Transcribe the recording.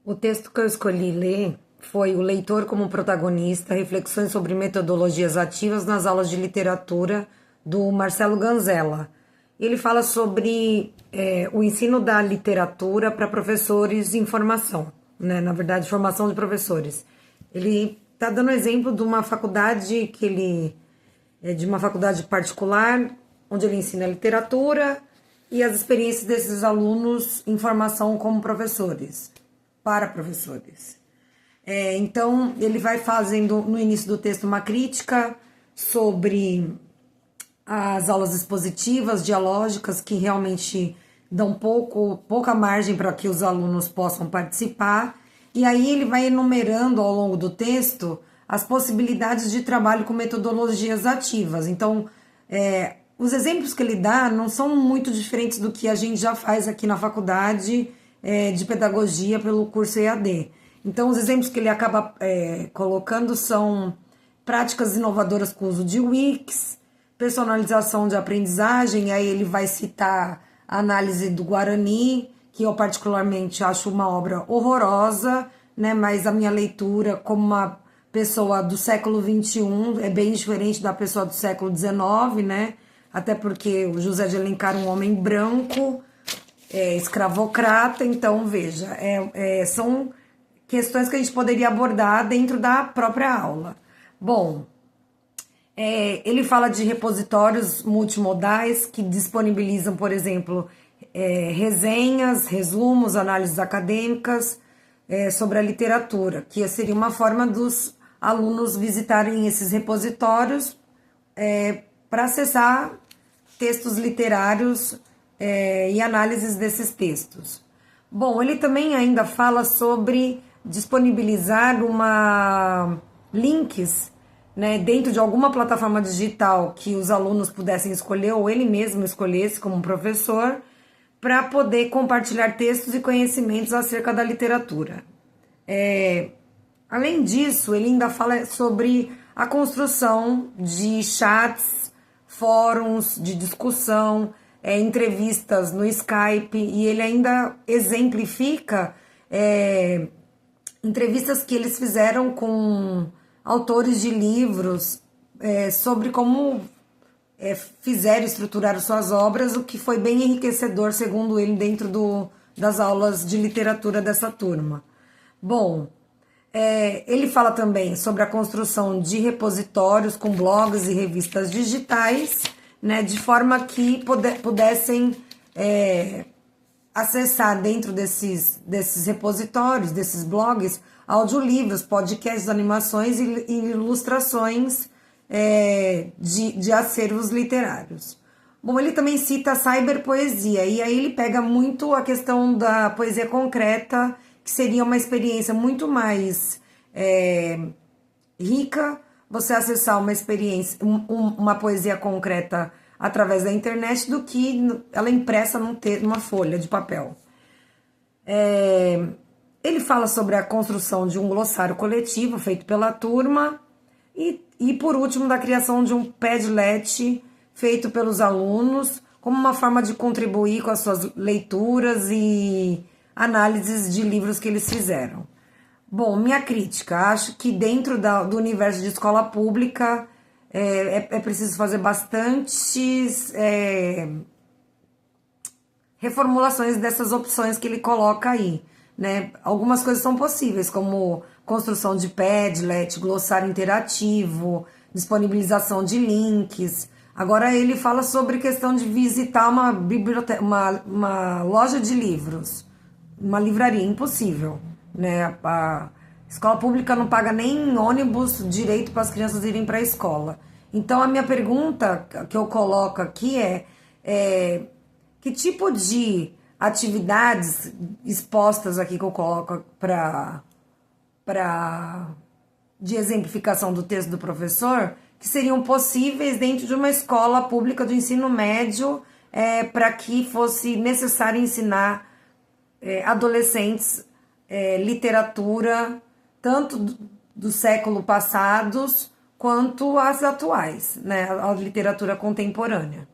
O texto que eu escolhi ler foi O Leitor como Protagonista, Reflexões sobre Metodologias Ativas nas Aulas de Literatura, do Marcelo Ganzella. Ele fala sobre o ensino da literatura para professores em formação, né? Na verdade, formação de professores. Ele está dando exemplo de uma faculdade de uma faculdade particular, onde ele ensina literatura e as experiências desses alunos em formação como professores, para professores. Então, ele vai fazendo no início do texto uma crítica sobre as aulas expositivas, dialógicas, que realmente dão pouca margem para que os alunos possam participar. E aí ele vai enumerando ao longo do texto as possibilidades de trabalho com metodologias ativas. Então, os exemplos que ele dá não são muito diferentes do que a gente já faz aqui na faculdade de pedagogia pelo curso EAD. Então, os exemplos que ele acaba colocando são práticas inovadoras com o uso de Wix, personalização de aprendizagem, e aí ele vai citar a análise do Guarani, que eu particularmente acho uma obra horrorosa, né? Mas a minha leitura como uma pessoa do século XXI é bem diferente da pessoa do século XIX, né? Até porque o José de Alencar é um homem branco, escravocrata, então veja, são questões que a gente poderia abordar dentro da própria aula. Bom, ele fala de repositórios multimodais que disponibilizam, por exemplo, resenhas, resumos, análises acadêmicas sobre a literatura, que seria uma forma dos alunos visitarem esses repositórios para acessar textos literários e análises desses textos. Bom, ele também ainda fala sobre disponibilizar links, né, dentro de alguma plataforma digital que os alunos pudessem escolher, ou ele mesmo escolhesse como professor, para poder compartilhar textos e conhecimentos acerca da literatura. Além disso, ele ainda fala sobre a construção de chats, fóruns de discussão, entrevistas no Skype, e ele ainda exemplifica entrevistas que eles fizeram com autores de livros sobre como fizeram, estruturaram suas obras, o que foi bem enriquecedor, segundo ele, dentro das aulas de literatura dessa turma. Bom, ele fala também sobre a construção de repositórios com blogs e revistas digitais, né, de forma que pudessem acessar dentro desses repositórios, desses blogs, audiolivros, podcasts, animações e ilustrações de acervos literários. Bom, ele também cita a cyberpoesia, e aí ele pega muito a questão da poesia concreta, que seria uma experiência muito mais rica, você acessar uma experiência, uma poesia concreta através da internet, do que ela impressa numa folha de papel. Ele fala sobre a construção de um glossário coletivo feito pela turma e por último, da criação de um Padlet feito pelos alunos como uma forma de contribuir com as suas leituras e análises de livros que eles fizeram. Bom, minha crítica, acho que dentro do universo de escola pública é preciso fazer bastantes reformulações dessas opções que ele coloca aí, né? Algumas coisas são possíveis, como construção de Padlet, glossário interativo, disponibilização de links. Agora ele fala sobre questão de visitar uma biblioteca, uma loja de livros, uma livraria, impossível, né? A escola pública não paga nem ônibus direito para as crianças irem para a escola. Então a minha pergunta que eu coloco aqui que tipo de atividades expostas aqui que eu coloco de exemplificação do texto do professor, que seriam possíveis dentro de uma escola pública do ensino médio, para que fosse necessário ensinar adolescentes literatura, tanto do século passados quanto as atuais, né, a literatura contemporânea.